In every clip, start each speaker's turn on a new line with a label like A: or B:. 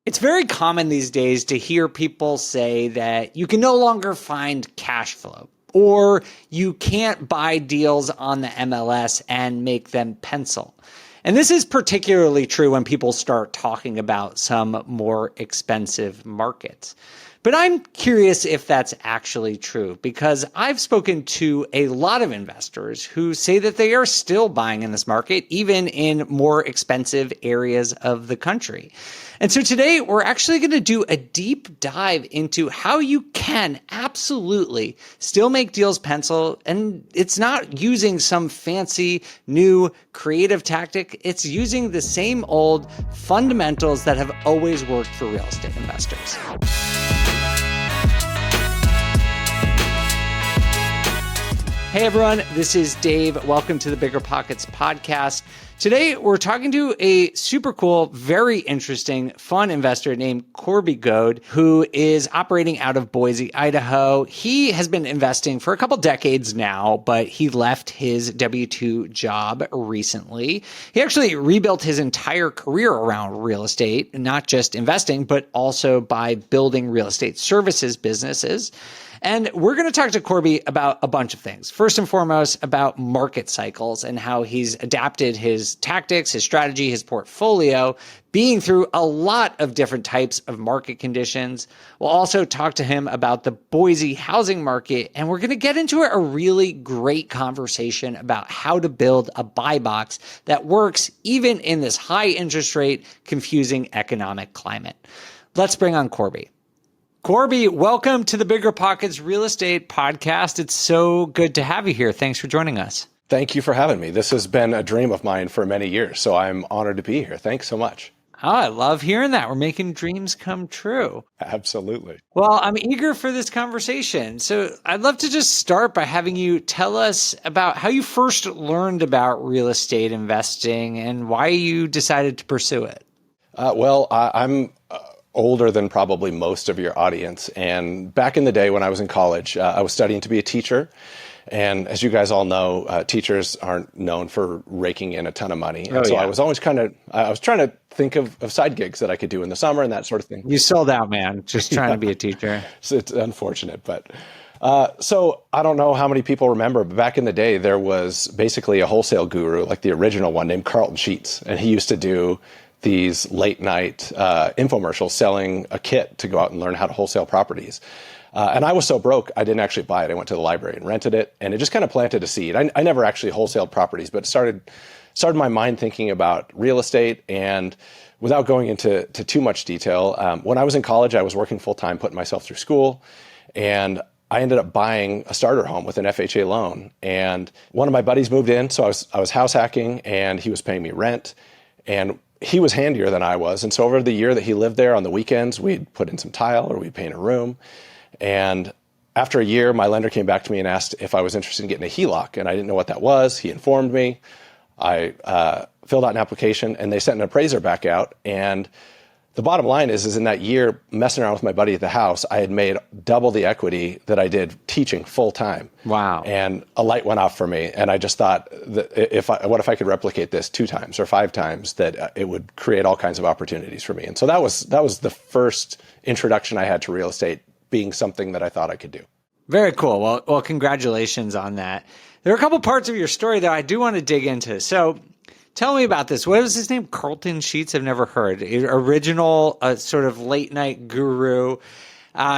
A: It's very common these days to hear people say that you can no longer find cash flow or you can't buy deals on the MLS and make them pencil. And this is particularly true when people start talking about some more expensive markets. But I'm curious if that's actually true, because I've spoken to a lot of investors who say that they are still buying in this market, even in more expensive areas of the country. And so today we're actually going to do a deep dive into how you can absolutely still make deals pencil. And it's not using some fancy new creative tactic. It's using the same old fundamentals that have always worked for real estate investors. Hey everyone, this is Dave. Welcome to the BiggerPockets podcast. Today, we're talking to a super cool, very interesting, fun investor named Corby Goade, who is operating out of Boise, Idaho. He has been investing for a couple decades now, but he left his W-2 job recently. He actually rebuilt his entire career around real estate, not just investing, but also by building real estate services businesses. And we're going to talk to Corby about a bunch of things. First and foremost, about market cycles and how he's adapted his tactics, his strategy, his portfolio, being through a lot of different types of market conditions. We'll also talk to him about the Boise housing market, and we're going to get into a really great conversation about how to build a buy box that works even in this high interest rate, confusing economic climate. Let's bring on Corby. Corby, welcome to the BiggerPockets Real Estate Podcast. It's so good to have you here. Thanks for joining us.
B: Thank you for having me. This has been a dream of mine for many years, so I'm honored to be here. Thanks so much.
A: Oh, I love hearing that. We're making dreams come true.
B: Absolutely.
A: Well, I'm eager for this conversation. So I'd love to just start by having you tell us about how you first learned about real estate investing and why you decided to pursue it.
B: I'm older than probably most of your audience. And back in the day when I was in college, I was studying to be a teacher. And as you guys all know, teachers aren't known for raking in a ton of money. And so I was always I was trying to think of side gigs that I could do in the summer and that sort of thing.
A: You sold out, man, just trying to be a teacher.
B: So it's unfortunate, but so I don't know how many people remember, but back in the day, there was basically a wholesale guru, like the original one named Carlton Sheets. And he used to do these late night infomercials selling a kit to go out and learn how to wholesale properties. And I was so broke, I didn't actually buy it. I went to the library and rented it, and it just kind of planted a seed. I never actually wholesaled properties, but it started my mind thinking about real estate. And without going into too much detail, when I was in college, I was working full time, putting myself through school, and I ended up buying a starter home with an FHA loan. And one of my buddies moved in, so I was house hacking, and he was paying me rent. And he was handier than I was. And so over the year that he lived there, on the weekends, we'd put in some tile or we'd paint a room. And after a year, my lender came back to me and asked if I was interested in getting a HELOC. And I didn't know what that was. He informed me. I filled out an application, and they sent an appraiser back out. And the bottom line is in that year, messing around with my buddy at the house, I had made double the equity that I did teaching full time.
A: Wow.
B: And a light went off for me. And I just thought, that what if I could replicate this 2 times or 5 times, that it would create all kinds of opportunities for me. And so that was the first introduction I had to real estate, being something that I thought I could do.
A: Very cool. Well, congratulations on that. There are a couple parts of your story that I do want to dig into. So tell me about this. What was his name? Carlton Sheets? I've never heard. Original sort of late night guru.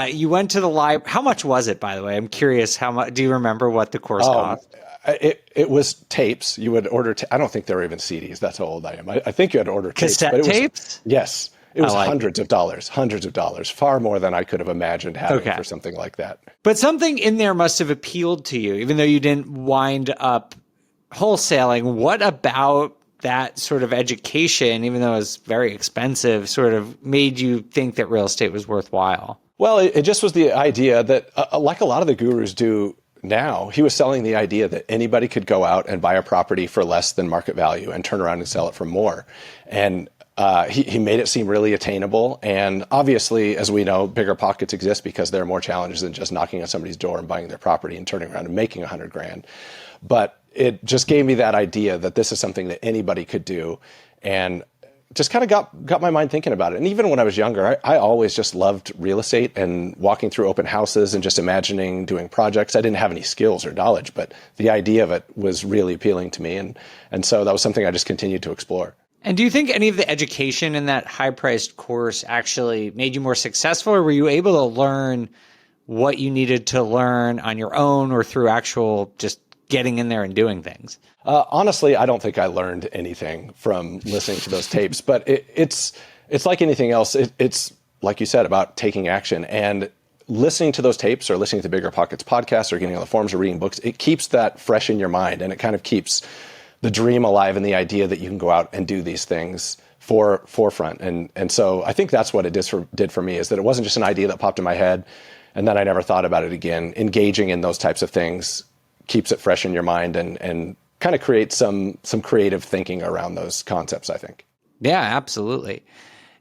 A: You went to the library. How much was it, by the way? I'm curious. How much? Do you remember what the course cost?
B: It was tapes. You would order. I don't think there were even CDs. That's how old I am. I think you had to order tapes.
A: Cassette tapes?
B: Yes. It was hundreds of dollars, far more than I could have imagined having for something like that.
A: But something in there must have appealed to you, even though you didn't wind up wholesaling. What about that sort of education, even though it was very expensive, sort of made you think that real estate was worthwhile?
B: Well, it just was the idea that, like a lot of the gurus do now, he was selling the idea that anybody could go out and buy a property for less than market value and turn around and sell it for more. And he made it seem really attainable. And obviously, as we know, BiggerPockets exist because there are more challenges than just knocking on somebody's door and buying their property and turning around and making $100,000. But it just gave me that idea that this is something that anybody could do. And just kind of got my mind thinking about it. And even when I was younger, I always just loved real estate and walking through open houses and just imagining doing projects. I didn't have any skills or knowledge, but the idea of it was really appealing to me. And so that was something I just continued to explore.
A: And do you think any of the education in that high-priced course actually made you more successful, or were you able to learn what you needed to learn on your own or through actual just getting in there and doing things?
B: Honestly, I don't think I learned anything from listening to those tapes, but it's like anything else. It's like you said about taking action, and listening to those tapes or listening to the BiggerPockets podcast or getting on the forums or reading books. It keeps that fresh in your mind, and it kind of keeps the dream alive and the idea that you can go out and do these things forefront. And so I think that's what it did for me, is that it wasn't just an idea that popped in my head and then I never thought about it again. Engaging in those types of things keeps it fresh in your mind and kind of creates some creative thinking around those concepts, I think.
A: Yeah, absolutely.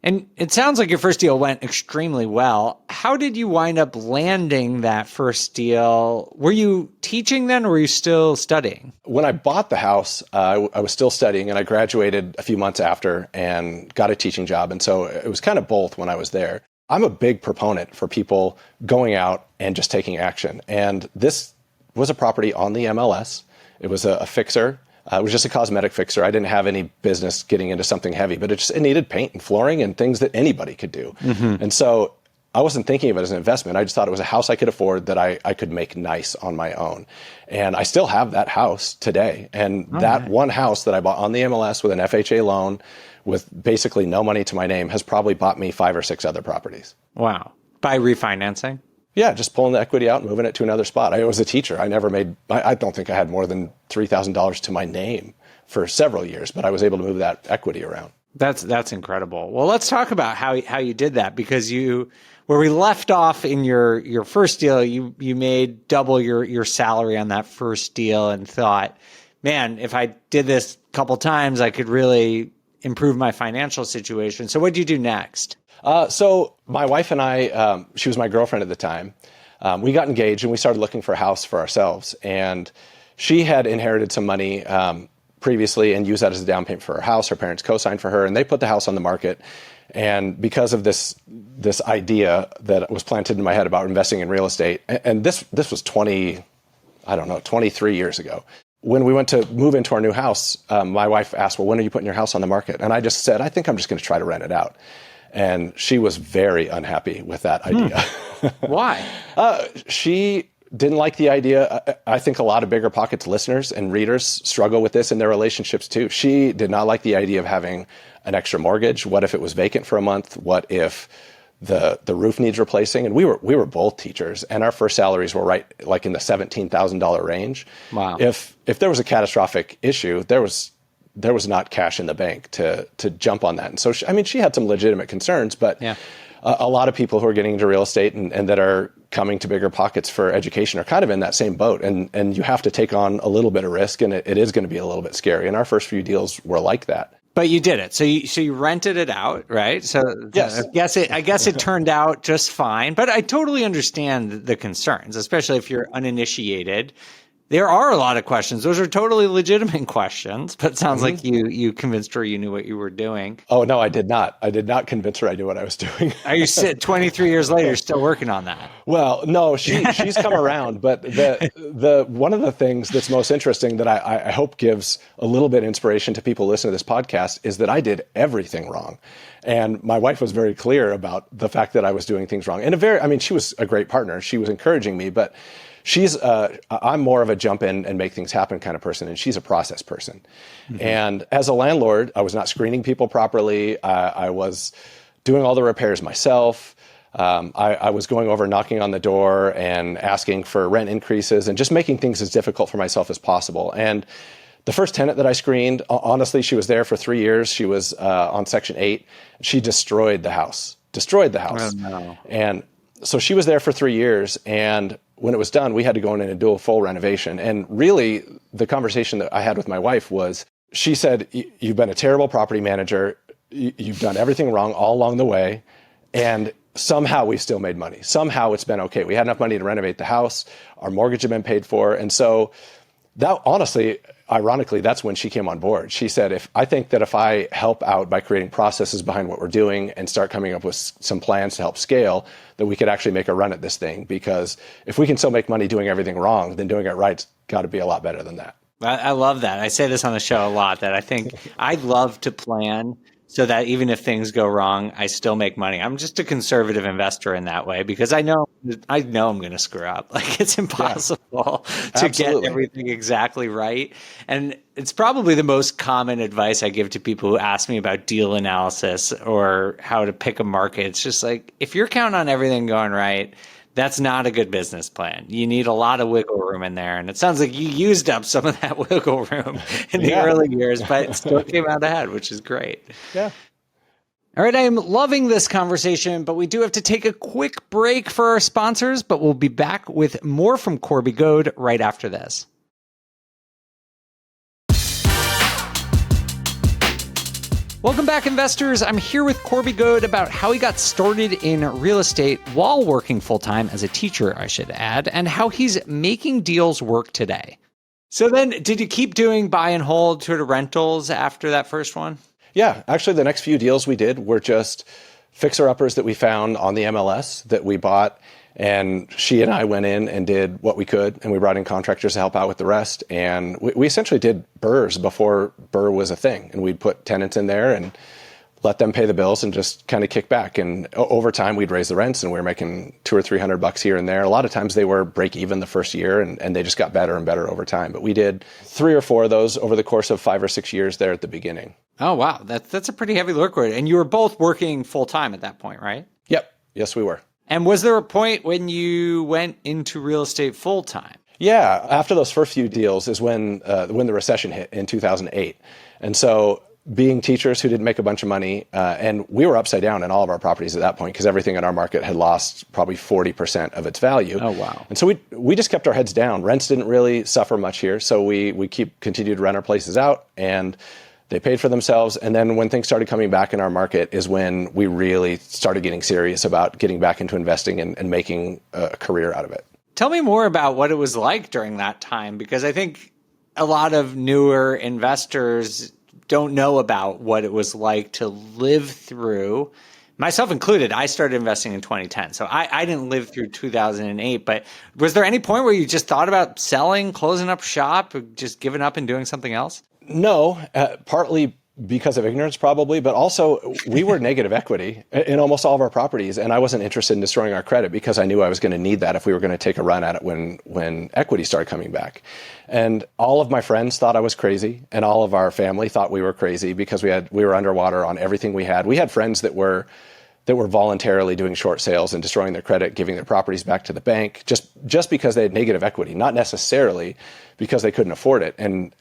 A: And it sounds like your first deal went extremely well. How did you wind up landing that first deal? Were you teaching then, or were you still studying?
B: When I bought the house, I was still studying, and I graduated a few months after and got a teaching job. And so it was kind of both when I was there. I'm a big proponent for people going out and just taking action. And this was a property on the MLS. It was a fixer. It was just a cosmetic fixer. I didn't have any business getting into something heavy, but it needed paint and flooring and things that anybody could do. Mm-hmm. And so I wasn't thinking of it as an investment. I just thought it was a house I could afford that I could make nice on my own. And I still have that house today. And that one house that I bought on the MLS with an FHA loan with basically no money to my name has probably bought me 5 or 6 other properties.
A: Wow. By refinancing?
B: Yeah, just pulling the equity out and moving it to another spot. I was a teacher. I don't think I had more than $3,000 to my name for several years, but I was able to move that equity around.
A: That's incredible. Well, let's talk about how you did that, because where we left off in your first deal, you made double your salary on that first deal and thought, man, if I did this a couple times, I could really improve my financial situation. So what did you do next?
B: So my wife and I, she was my girlfriend at the time. We got engaged and we started looking for a house for ourselves. And she had inherited some money previously and used that as a down payment for her house. Her parents co-signed for her, and they put the house on the market. And because of this idea that was planted in my head about investing in real estate, and this was 23 years ago. When we went to move into our new house, my wife asked, well, when are you putting your house on the market? And I just said, I think I'm just going to try to rent it out. And she was very unhappy with that idea.
A: Why?
B: She didn't like the idea. I think a lot of BiggerPockets listeners and readers struggle with this in their relationships too. She did not like the idea of having an extra mortgage. What if it was vacant for a month? What if the roof needs replacing? And we were both teachers, and our first salaries were right like in the $17,000 range. Wow. If there was a catastrophic issue, there was not cash in the bank to jump on that. And so, she had some legitimate concerns, but a lot of people who are getting into real estate and that are coming to BiggerPockets for education are kind of in that same boat. And you have to take on a little bit of risk, and it is going to be a little bit scary. And our first few deals were like that.
A: But you did it. So you rented it out, right? So
B: yes.
A: I guess it turned out just fine. But I totally understand the concerns, especially if you're uninitiated. There are a lot of questions. Those are totally legitimate questions, but it sounds like you convinced her you knew what you were doing.
B: Oh, no, I did not. I did not convince her I knew what I was doing.
A: Are you 23 years later still working on that?
B: Well, no, she's come around. But the one of the things that's most interesting that I hope gives a little bit of inspiration to people listening to this podcast is that I did everything wrong. And my wife was very clear about the fact that I was doing things wrong. And she was a great partner. She was encouraging me, but I'm more of a jump in and make things happen kind of person, and she's a process person. Mm-hmm. And as a landlord, I was not screening people properly. I was doing all the repairs myself. I was going over, knocking on the door and asking for rent increases and just making things as difficult for myself as possible. And the first tenant that I screened, honestly, she was there for 3 years. She was on Section 8. She destroyed the house. Oh, no. And so she was there for 3 years, and when it was done, we had to go in and do a full renovation. And really, the conversation that I had with my wife was, she said, you've been a terrible property manager. You've done everything wrong all along the way. And somehow we still made money. Somehow it's been okay. We had enough money to renovate the house. Our mortgage had been paid for. And so that, honestly, ironically, that's when she came on board. She said, if I help out by creating processes behind what we're doing and start coming up with some plans to help scale, that we could actually make a run at this thing. Because if we can still make money doing everything wrong, then doing it right's got to be a lot better than that.
A: I love that. I say this on the show a lot, that I think I love to plan so that even if things go wrong, I still make money. I'm just a conservative investor in that way, because I know I'm going to screw up. Like, it's impossible to get everything exactly right. And it's probably the most common advice I give to people who ask me about deal analysis or how to pick a market. It's just like, if you're counting on everything going right, that's not a good business plan. You need a lot of wiggle room in there. And it sounds like you used up some of that wiggle room in the early years, but still came out ahead, which is great.
B: Yeah.
A: All right. I am loving this conversation, but we do have to take a quick break for our sponsors, but we'll be back with more from Corby Goade right after this. Welcome back, investors. I'm here with Corby Goade about how he got started in real estate while working full-time as a teacher, I should add, and how he's making deals work today. So then, did you keep doing buy and hold sort of rentals after that first one?
B: Yeah, actually, the next few deals we did were just fixer-uppers that we found on the MLS that we bought. And she and I went in and did what we could, and we brought in contractors to help out with the rest. And we essentially did BRRRRs before BRRRR was a thing. And we'd put tenants in there and let them pay the bills and just kind of kick back. And over time, we'd raise the rents, and we were making $200 or $300 here and there. A lot of times they were break even the first year, and they just got better and better over time. But we did 3 or 4 of those over the course of 5 or 6 years there at the beginning.
A: Oh, wow. That's a pretty heavy workload. And you were both working full-time at that point, right?
B: Yep. Yes, we were.
A: And was there a point when you went into real estate full-time?
B: Yeah. After those first few deals is when the recession hit in 2008. And so being teachers who didn't make a bunch of money, and we were upside down in all of our properties at that point, because everything in our market had lost probably 40% of its value.
A: Oh, wow.
B: And so we just kept our heads down. Rents didn't really suffer much here. So we continued to rent our places out, and they paid for themselves. And then when things started coming back in our market is when we really started getting serious about getting back into investing and making a career out of it.
A: Tell me more about what it was like during that time, because I think a lot of newer investors don't know about what it was like to live through, myself included. I started investing in 2010, so I didn't live through 2008. But was there any point where you just thought about selling, closing up shop, or just giving up and doing something else?
B: No, partly because of ignorance probably, but also we were negative equity in almost all of our properties. And I wasn't interested in destroying our credit because I knew I was going to need that if we were going to take a run at it when equity started coming back. And all of my friends thought I was crazy, and all of our family thought we were crazy because we were underwater on everything we had. We had friends that were voluntarily doing short sales and destroying their credit, giving their properties back to the bank just because they had negative equity, not necessarily because they couldn't afford it. And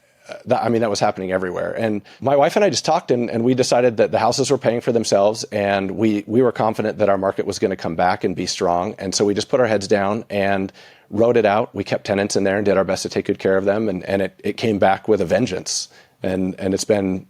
B: that was happening everywhere. And my wife and I just talked, and we decided that the houses were paying for themselves, and we were confident that our market was going to come back and be strong. And so we just put our heads down and wrote it out. We kept tenants in there and did our best to take good care of them. And it came back with a vengeance. And it's been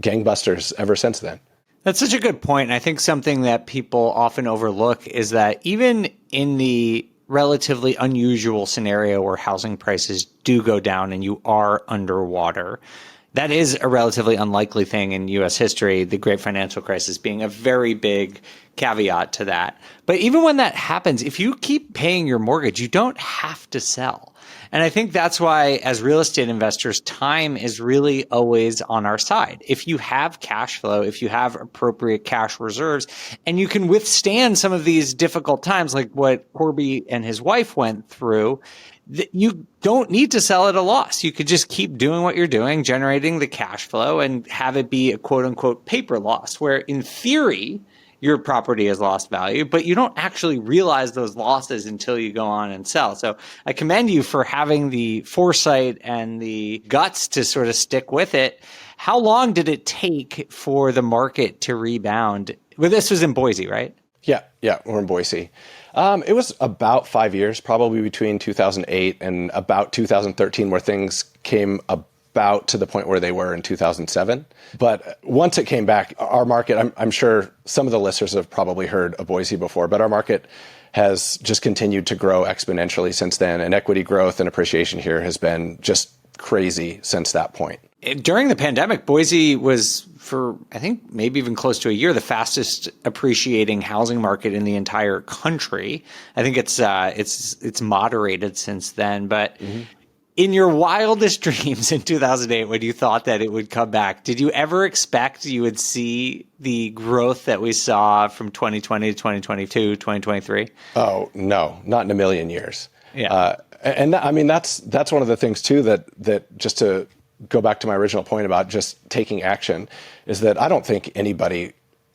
B: gangbusters ever since then.
A: That's such a good point. And I think something that people often overlook is that even in the relatively unusual scenario where housing prices do go down and you are underwater, that is a relatively unlikely thing in U.S. history, the great financial crisis being a very big caveat to that. But even when that happens, if you keep paying your mortgage, you don't have to sell. And I think that's why, as real estate investors, time is really always on our side. If you have cash flow, if you have appropriate cash reserves, and you can withstand some of these difficult times, like what Corby and his wife went through, you don't need to sell at a loss. You could just keep doing what you're doing, generating the cash flow, and have it be a quote unquote paper loss, where in theory, your property has lost value, but you don't actually realize those losses until you go on and sell. So I commend you for having the foresight and the guts to sort of stick with it. How long did it take for the market to rebound? Well, this was in Boise, right?
B: Yeah, we're in Boise. It was about 5 years, probably between 2008 and about 2013, where things came about to the point where they were in 2007. But once it came back, our market, I'm sure some of the listeners have probably heard of Boise before, but our market has just continued to grow exponentially since then. And equity growth and appreciation here has been just crazy since that point.
A: During the pandemic, Boise was, for I think maybe even close to a year, the fastest appreciating housing market in the entire country. I think it's moderated since then, but in your wildest dreams in 2008, when you thought that it would come back, did you ever expect you would see the growth that we saw from 2020 to 2022, 2023?
B: Oh, no, not in a million years.
A: Yeah.
B: And I mean, that's one of the things too, that just to go back to my original point about just taking action, is that I don't think anybody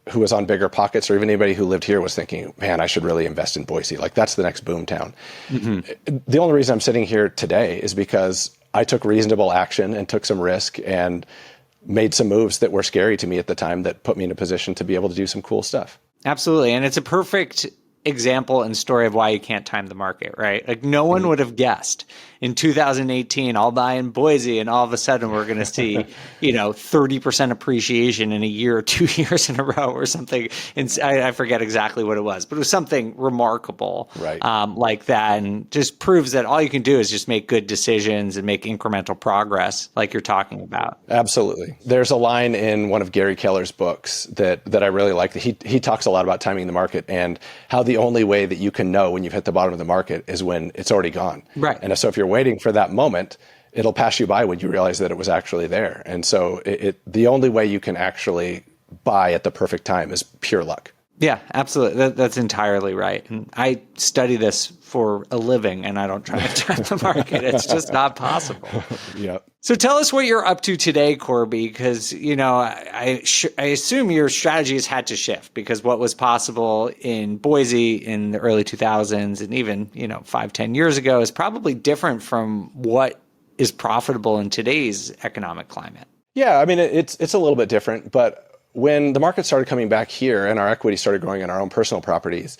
B: who was on BiggerPockets or even anybody who lived here was thinking, man, I should really invest in Boise. Like, that's the next boom town. The only reason I'm sitting here today is because I took reasonable action and took some risk and made some moves that were scary to me at the time that put me in a position to be able to do some cool stuff.
A: Absolutely. And it's a perfect example and story of why you can't time the market, right? Like, no one would have guessed in 2018, I'll buy in Boise, and all of a sudden we're going to see, 30% appreciation in a year or 2 years in a row or something. And I forget exactly what it was, but it was something remarkable,
B: right?
A: Like that, and just proves that all you can do is just make good decisions and make incremental progress, like you're talking about.
B: Absolutely. There's a line in one of Gary Keller's books that I really like. He talks a lot about timing the market and how the only way that you can know when you've hit the bottom of the market is when it's already gone.
A: Right.
B: And so if you're waiting for that moment, it'll pass you by when you realize that it was actually there. And so the only way you can actually buy at the perfect time is pure luck.
A: Yeah, absolutely. That's entirely right. And I study this for a living, and I don't try to time the market. It's just not possible.
B: Yeah.
A: So tell us what you're up to today, Corby, because, I assume your strategy has had to shift, because what was possible in Boise in the early 2000s and even, 5-10 years ago is probably different from what is profitable in today's economic climate.
B: Yeah, I mean, it's a little bit different, but when the market started coming back here and our equity started growing in our own personal properties,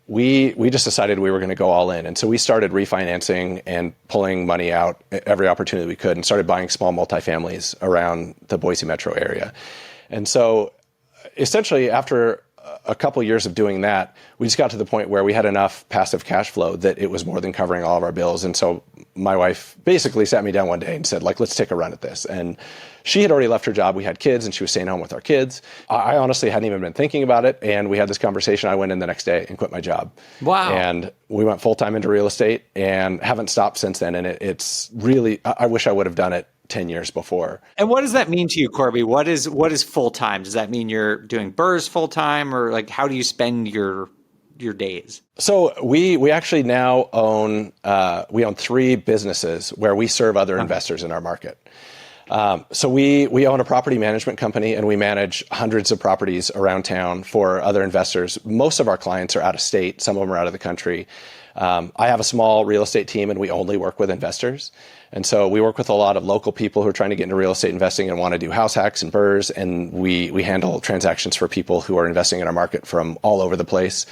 B: we just decided we were going to go all in. And so we started refinancing and pulling money out every opportunity we could and started buying small multifamilies around the Boise metro area. And so essentially after a couple of years of doing that, we just got to the point where we had enough passive cash flow that it was more than covering all of our bills. And so my wife basically sat me down one day and said, let's take a run at this. And she had already left her job. We had kids and she was staying home with our kids. I honestly hadn't even been thinking about it. And we had this conversation. I went in the next day and quit my job.
A: Wow.
B: And we went full-time into real estate and haven't stopped since then. And it's really, I wish I would have done it 10 years before.
A: And what does that mean to you, Corby? What is full-time? Does that mean you're doing BRRRRs full-time, or like, how do you spend your days? So
B: we actually now own 3 businesses where we serve other investors in our market. So we own a property management company and we manage hundreds of properties around town for other investors. Most of our clients are out of state. Some of them are out of the country. I have a small real estate team and we only work with investors. And so we work with a lot of local people who are trying to get into real estate investing and want to do house hacks and BRRRRs. And we handle transactions for people who are investing in our market from all over the place.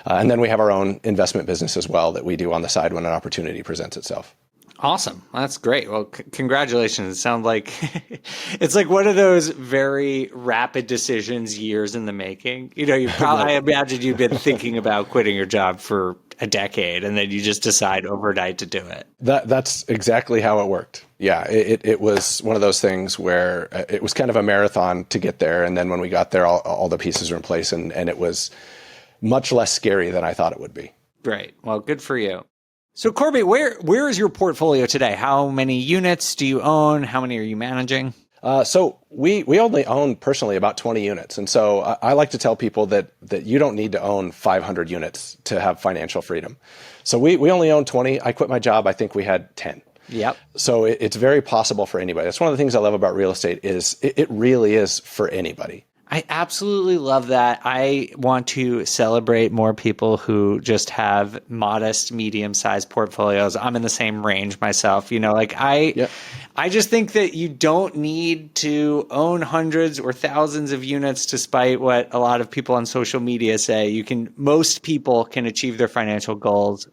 B: And then we have our own investment business as well that we do on the side when an opportunity presents itself.
A: Awesome. That's great. Well, congratulations. It sounds like it's like one of those very rapid decisions, years in the making. You probably, I imagine you've been thinking about quitting your job for a decade, and then you just decide overnight to do it.
B: That's exactly how it worked. Yeah, it was one of those things where it was kind of a marathon to get there. And then when we got there, all the pieces were in place, and it was much less scary than I thought it would be.
A: Great. Well, good for you. So Corby, where is your portfolio today? How many units do you own? How many are you managing?
B: So we only own personally about 20 units. And so I like to tell people that you don't need to own 500 units to have financial freedom. So we only own 20. I quit my job. I think we had 10.
A: Yep.
B: So it's very possible for anybody. That's one of the things I love about real estate is it really is for anybody.
A: I absolutely love that. I want to celebrate more people who just have modest, medium-sized portfolios. I'm in the same range myself. I just think that you don't need to own hundreds or thousands of units, despite what a lot of people on social media say. Most people can achieve their financial goals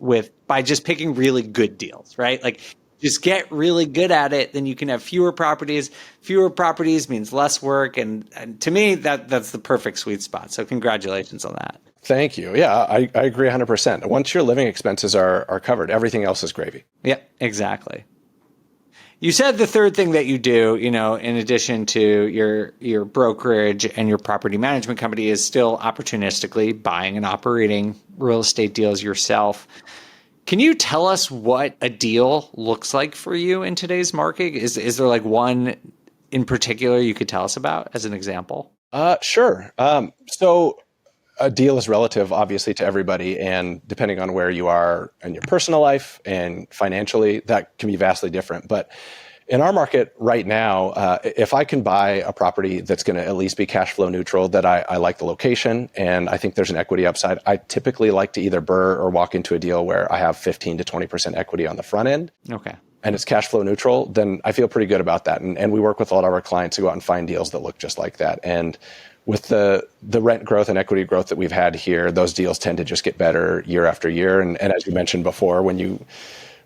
A: by just picking really good deals, right? Like, just get really good at it, then you can have fewer properties. Fewer properties means less work. And to me, that's the perfect sweet spot. So congratulations on that.
B: Thank you. Yeah, I agree 100%. Once your living expenses are covered, everything else is gravy.
A: Yeah, exactly. You said the third thing that you do, in addition to your brokerage and your property management company, is still opportunistically buying and operating real estate deals yourself. Can you tell us what a deal looks like for you in today's market? Is there like one in particular you could tell us about as an example?
B: Sure. So a deal is relative, obviously, to everybody. And depending on where you are in your personal life and financially, that can be vastly different. But in our market right now, if I can buy a property that's going to at least be cash flow neutral, that I like the location and I think there's an equity upside, I typically like to either BRRRR or walk into a deal where I have 15 to 20% equity on the front end.
A: Okay.
B: And it's cash flow neutral, then I feel pretty good about that. And we work with a lot of our clients to go out and find deals that look just like that. And with the rent growth and equity growth that we've had here, those deals tend to just get better year after year. And as you mentioned before, when you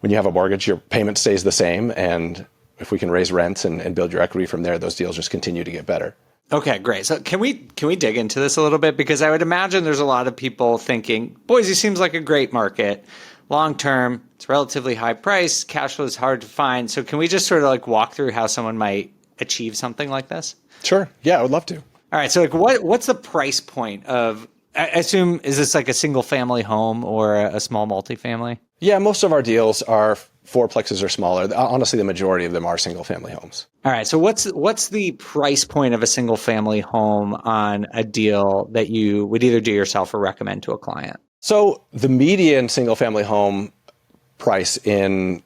B: have a mortgage, your payment stays the same. And if we can raise rents and build your equity from there, those deals just continue to get better.
A: Okay, great. So can we dig into this a little bit? Because I would imagine there's a lot of people thinking, Boise seems like a great market. Long term, it's relatively high price. Cash flow is hard to find. So can we just sort of like walk through how someone might achieve something like this?
B: Sure. Yeah, I would love to.
A: All right. So like what's the price point of, I assume, is this like a single family home or a small multifamily?
B: Yeah, most of our deals are fourplexes or smaller. Honestly, the majority of them are single family homes.
A: All right. So what's the price point of a single family home on a deal that you would either do yourself or recommend to a client?
B: So the median single family home price in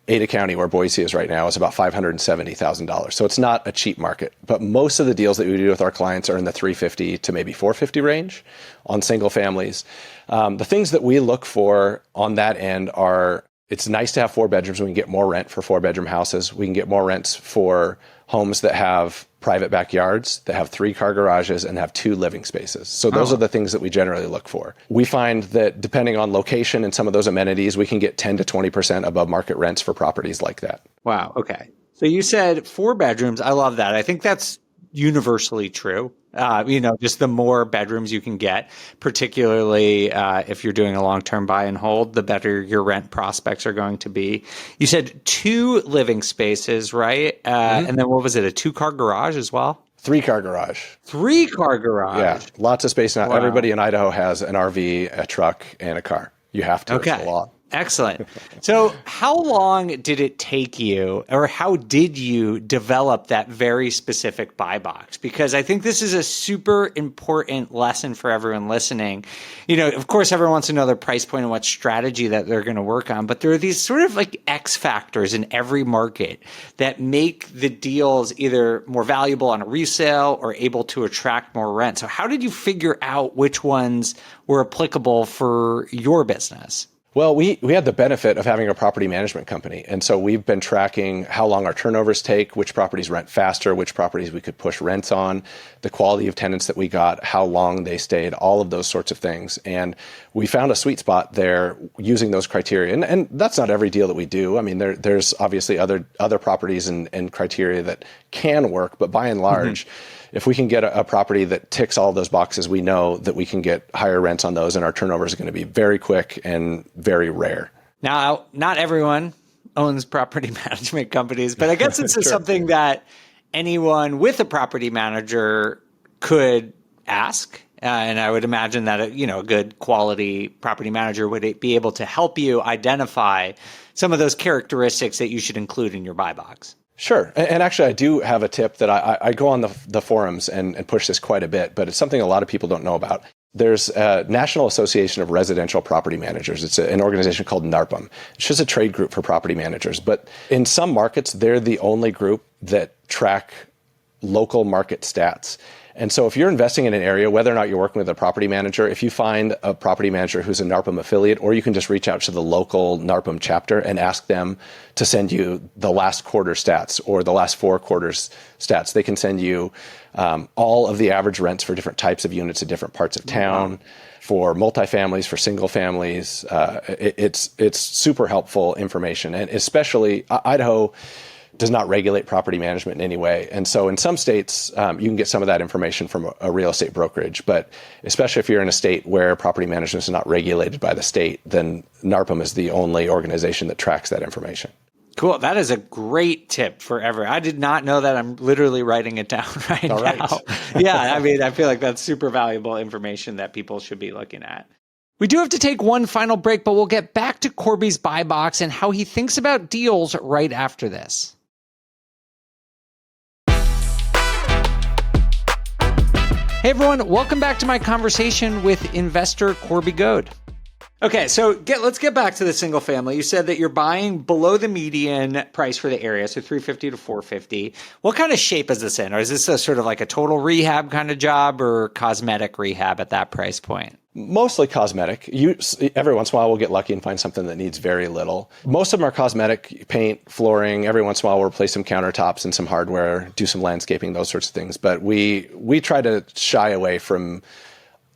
B: Ada County, where Boise is right now, is about $570,000. So it's not a cheap market, but most of the deals that we do with our clients are in the $350,000 to maybe $450,000 range on single families. The things that we look for on that end are, it's nice to have 4 bedrooms. We can get more rent for 4-bedroom houses. We can get more rents for homes that have private backyards, that have 3-car garages, and have 2 living spaces. So those are the things that we generally look for. We find that depending on location and some of those amenities, we can get 10 to 20% above market rents for properties like that.
A: Wow. Okay. So you said 4 bedrooms. I love that. I think that's universally true. Just the more bedrooms you can get, particularly if you're doing a long-term buy and hold, the better your rent prospects are going to be. You said 2 living spaces, right? And then what was it? A 2-car garage as well?
B: 3-car garage.
A: 3-car garage.
B: Yeah, lots of space now.
A: Wow.
B: Everybody in Idaho has an RV, a truck, and a car. You have to.
A: Okay.
B: It's a law.
A: Excellent. So how long did it take you, or how did you develop that very specific buy box? Because I think this is a super important lesson for everyone listening. Of course, everyone wants to know their price point and what strategy that they're going to work on, but there are these sort of like X factors in every market that make the deals either more valuable on a resale or able to attract more rent. So how did you figure out which ones were applicable for your business?
B: Well, we had the benefit of having a property management company. And so we've been tracking how long our turnovers take, which properties rent faster, which properties we could push rents on, the quality of tenants that we got, how long they stayed, all of those sorts of things. And we found a sweet spot there using those criteria. And that's not every deal that we do. I mean, there's obviously other properties and criteria that can work, but by and large, if we can get a property that ticks all those boxes, we know that we can get higher rents on those, and our turnovers are going to be very quick and very rare.
A: Now, not everyone owns property management companies, but I guess this is something that anyone with a property manager could ask. And I would imagine that a good quality property manager would be able to help you identify some of those characteristics that you should include in your buy box.
B: Sure. And actually, I do have a tip that I go on the forums and push this quite a bit, but it's something a lot of people don't know about. There's a National Association of Residential Property Managers. It's an organization called NARPM. It's just a trade group for property managers. But in some markets, they're the only group that track local market stats. And so if you're investing in an area, whether or not you're working with a property manager, if you find a property manager who's a NARPM affiliate, or you can just reach out to the local NARPM chapter and ask them to send you the last quarter stats or the last 4 quarters stats. They can send you all of the average rents for different types of units in different parts of town, for multifamilies, for single families. It's super helpful information. And especially Idaho does not regulate property management in any way. And so in some states, you can get some of that information from a real estate brokerage. But especially if you're in a state where property management is not regulated by the state, then NARPM is the only organization that tracks that information.
A: Cool. That is a great tip for everyone. I did not know that. I'm literally writing it down right
B: All right.
A: now. Yeah, I mean, I feel like that's super valuable information that people should be looking at. We do have to take one final break, but we'll get back to Corby's buy box and how he thinks about deals right after this. Hey everyone, welcome back to my conversation with investor Corby Goade. Okay, so let's get back to the single family. You said that you're buying below the median price for the area, so 350 to 450. What kind of shape is this in? Or is this a sort of like a total rehab kind of job or cosmetic rehab at that price point?
B: Mostly cosmetic. Every once in a while, we'll get lucky and find something that needs very little. Most of them are cosmetic, paint, flooring. Every once in a while, we'll replace some countertops and some hardware, do some landscaping, those sorts of things. But we try to shy away from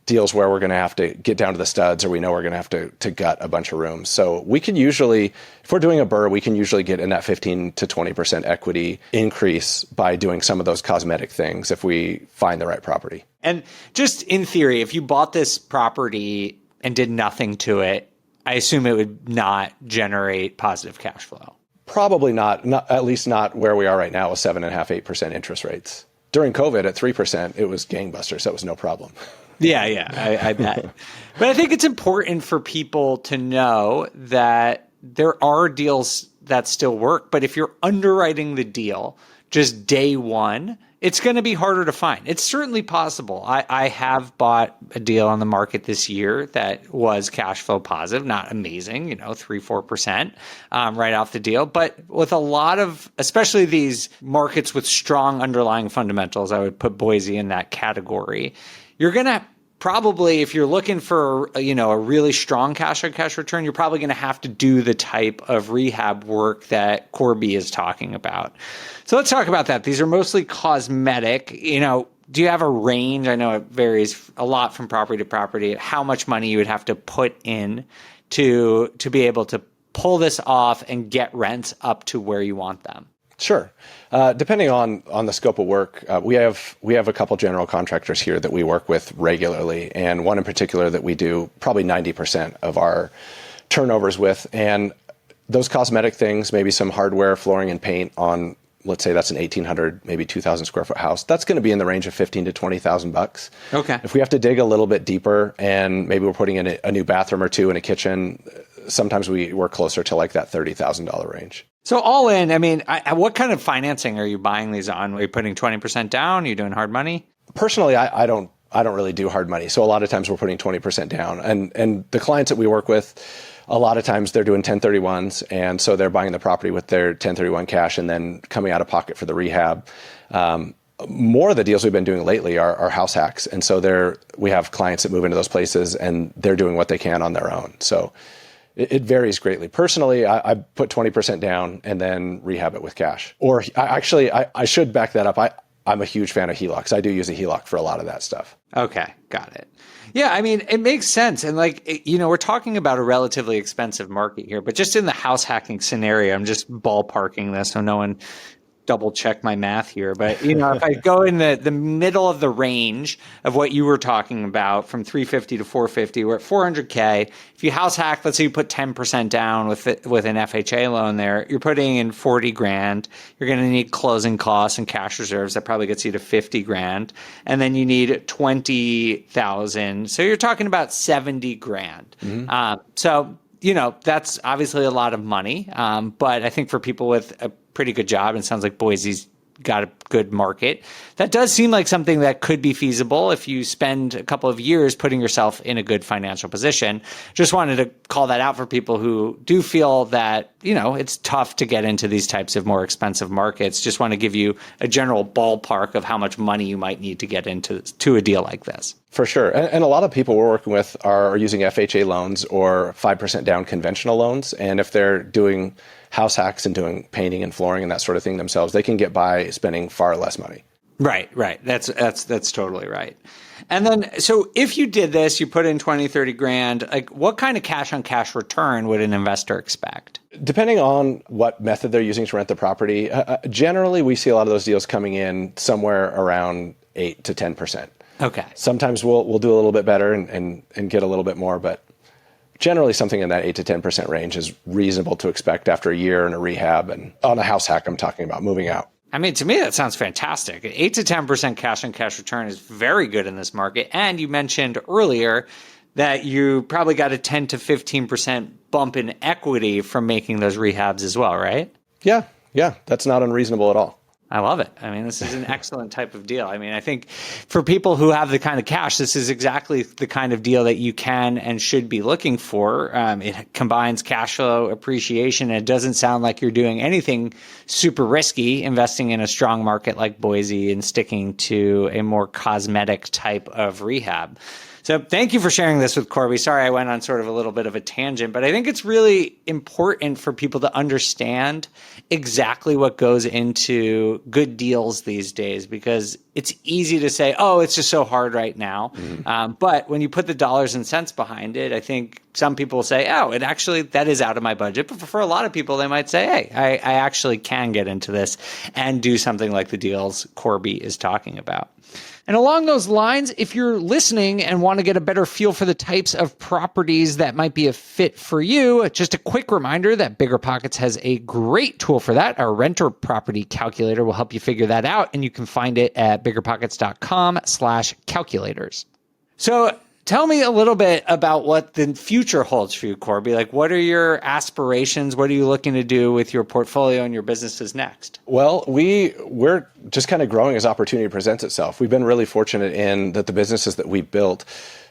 B: deals where we're going to have to get down to the studs or we know we're going to have to gut a bunch of rooms. So we can usually, if we're doing a BRRRR, we can usually get in that 15 to 20% equity increase by doing some of those cosmetic things if we find the right property.
A: And just in theory, if you bought this property and did nothing to it, I assume it would not generate positive cash flow.
B: Probably not, at least not where we are right now with 7.5%, 8% interest rates. During COVID at 3%, it was gangbusters. That was no problem.
A: Yeah, I bet. But I think it's important for people to know that there are deals that still work. But if you're underwriting the deal just day one, it's going to be harder to find. It's certainly possible. I have bought a deal on the market this year that was cash flow positive, not amazing, 3-4% right off the deal. But with a lot of, especially these markets with strong underlying fundamentals, I would put Boise in that category. You're going to probably, if you're looking for, a really strong cash on cash return, you're probably going to have to do the type of rehab work that Corby is talking about. So let's talk about that. These are mostly cosmetic. Do you have a range? I know it varies a lot from property to property, how much money you would have to put in to be able to pull this off and get rents up to where you want them.
B: Sure. Depending on the scope of work, we have a couple general contractors here that we work with regularly, and one in particular that we do probably 90% of our turnovers with. And those cosmetic things, maybe some hardware, flooring, and paint on, let's say that's an 1,800, maybe 2,000 square foot house. That's going to be in the range of $15,000 to $20,000.
A: Okay.
B: If we have to dig a little bit deeper, and maybe we're putting in a new bathroom or two and a kitchen, sometimes we're closer to like that $30,000 range.
A: So all in, I mean, what kind of financing are you buying these on? Are you putting 20% down? Are you doing hard money?
B: Personally, I don't really do hard money. So a lot of times we're putting 20% down. And the clients that we work with, a lot of times they're doing 1031s. And so they're buying the property with their 1031 cash and then coming out of pocket for the rehab. More of the deals we've been doing lately are house hacks. And so we have clients that move into those places and they're doing what they can on their own. So it varies greatly. Personally, I put 20% down and then rehab it with cash. Or I should back that up. I'm a huge fan of HELOCs. I do use a HELOC for a lot of that stuff.
A: Okay, got it. Yeah, I mean, it makes sense. And we're talking about a relatively expensive market here, but just in the house hacking scenario, I'm just ballparking this so no one double check my math here. But, if I go in the middle of the range of what you were talking about from 350 to 450, we're at 400K. If you house hack, let's say you put 10% down with an FHA loan there, you're putting in 40 grand. You're going to need closing costs and cash reserves. That probably gets you to 50 grand. And then you need 20,000. So you're talking about 70 grand. Mm-hmm. That's obviously a lot of money. But I think for people with a pretty good job, and it sounds like Boise's got a good market, that does seem like something that could be feasible if you spend a couple of years putting yourself in a good financial position. Just wanted to call that out for people who do feel that, it's tough to get into these types of more expensive markets. Just want to give you a general ballpark of how much money you might need to get into a deal like this.
B: For sure. And a lot of people we're working with are using FHA loans or 5% down conventional loans. And if they're doing house hacks and doing painting and flooring and that sort of thing themselves, they can get by spending far less money.
A: Right. That's totally right. And then, so if you did this, you put in 20, 30 grand, what kind of cash on cash return would an investor expect?
B: Depending on what method they're using to rent the property, generally we see a lot of those deals coming in somewhere around 8 to 10%.
A: Okay.
B: Sometimes we'll do a little bit better and get a little bit more, but generally something in that 8 to 10% range is reasonable to expect after a year in a rehab. And on a house hack, I'm talking about moving out.
A: I mean, to me, that sounds fantastic. 8 to 10% cash on cash return is very good in this market. And you mentioned earlier that you probably got a 10 to 15% bump in equity from making those rehabs as well, right?
B: Yeah. That's not unreasonable at all.
A: I love it. I mean, this is an excellent type of deal. I mean, I think for people who have the kind of cash, this is exactly the kind of deal that you can and should be looking for. It combines cash flow appreciation. And it doesn't sound like you're doing anything super risky, investing in a strong market like Boise and sticking to a more cosmetic type of rehab. So thank you for sharing this with Corby. Sorry, I went on sort of a little bit of a tangent, but I think it's really important for people to understand exactly what goes into good deals these days, because it's easy to say, oh, it's just so hard right now. Mm-hmm. But when you put the dollars and cents behind it, I think some people will say, oh, it actually, that is out of my budget. But for a lot of people, they might say, hey, I actually can get into this and do something like the deals Corby is talking about. And along those lines, if you're listening and want to get a better feel for the types of properties that might be a fit for you, just a quick reminder that BiggerPockets has a great tool for that. Our renter property calculator will help you figure that out, and you can find it at biggerpockets.com/calculators. So tell me a little bit about what the future holds for you, Corby. Like, what are your aspirations? What are you looking to do with your portfolio and your businesses next?
B: Well, we're just kind of growing as opportunity presents itself. We've been really fortunate in that the businesses that we built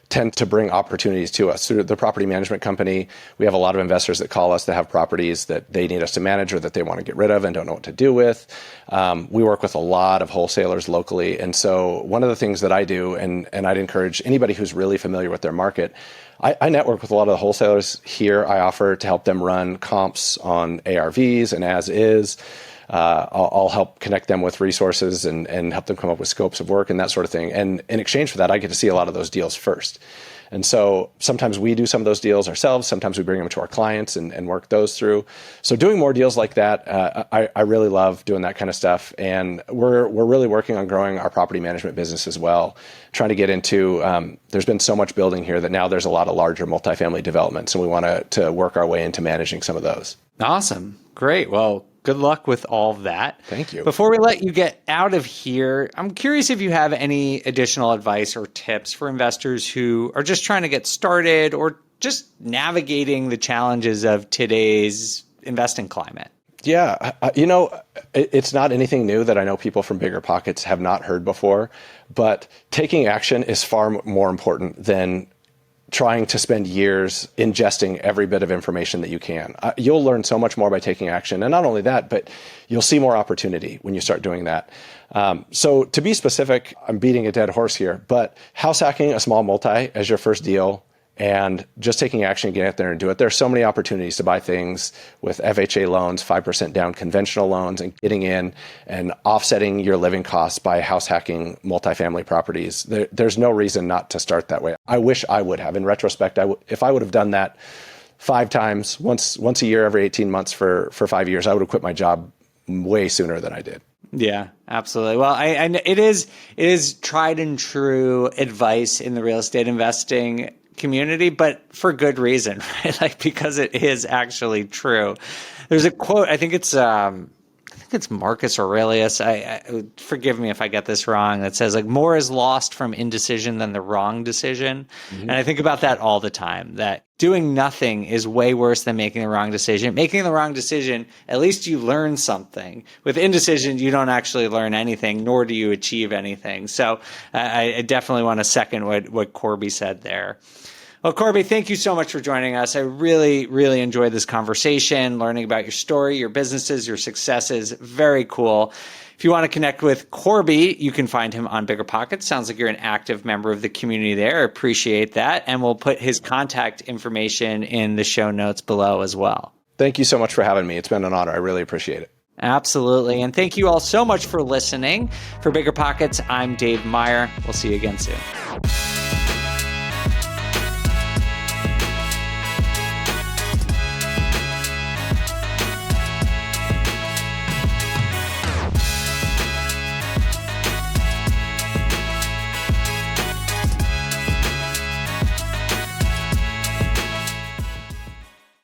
B: tend to bring opportunities to us. Through the property management company, we have a lot of investors that call us that have properties that they need us to manage or that they want to get rid of and don't know what to do with. We work with a lot of wholesalers locally. And so one of the things that I do, and I'd encourage anybody who's really familiar with their market, I network with a lot of the wholesalers here. I offer to help them run comps on ARVs and as is. I'll help connect them with resources and help them come up with scopes of work and that sort of thing. And in exchange for that, I get to see a lot of those deals first. And so sometimes we do some of those deals ourselves. Sometimes we bring them to our clients and work those through. So doing more deals like that, I really love doing that kind of stuff. And we're really working on growing our property management business as well, trying to get into, there's been so much building here that now there's a lot of larger multifamily developments, and we want to work our way into managing some of those.
A: Awesome. Great. Well, good luck with all of that.
B: Thank you.
A: Before we let you get out of here, I'm curious if you have any additional advice or tips for investors who are just trying to get started or just navigating the challenges of today's investing climate.
B: Yeah. It's not anything new that I know people from BiggerPockets have not heard before, but taking action is far more important than trying to spend years ingesting every bit of information that you can. You'll learn so much more by taking action. And not only that, but you'll see more opportunity when you start doing that. So to be specific, I'm beating a dead horse here, but house hacking a small multi as your first deal and just taking action, getting out there and do it. There's so many opportunities to buy things with FHA loans, 5% down conventional loans, and getting in and offsetting your living costs by house hacking multifamily properties. There's no reason not to start that way. I wish I would have. In retrospect, if I would have done that 5 times, once a year, every 18 months for 5 years, I would have quit my job way sooner than I did.
A: Yeah, absolutely. Well, it is tried and true advice in the real estate investing community, but for good reason, right? Like, because it is actually true. There's a quote, I think it's Marcus Aurelius. I forgive me if I get this wrong. That says, like, more is lost from indecision than the wrong decision. Mm-hmm. And I think about that all the time, that doing nothing is way worse than making the wrong decision. Making the wrong decision, at least you learn something. With indecision, you don't actually learn anything, nor do you achieve anything. So I definitely want to second what Corby said there. Well, Corby, thank you so much for joining us. I really, really enjoyed this conversation, learning about your story, your businesses, your successes. Very cool. If you want to connect with Corby, you can find him on BiggerPockets. Sounds like you're an active member of the community there. I appreciate that. And we'll put his contact information in the show notes below as well.
B: Thank you so much for having me. It's been an honor. I really appreciate it.
A: Absolutely. And thank you all so much for listening. For BiggerPockets, I'm Dave Meyer. We'll see you again soon.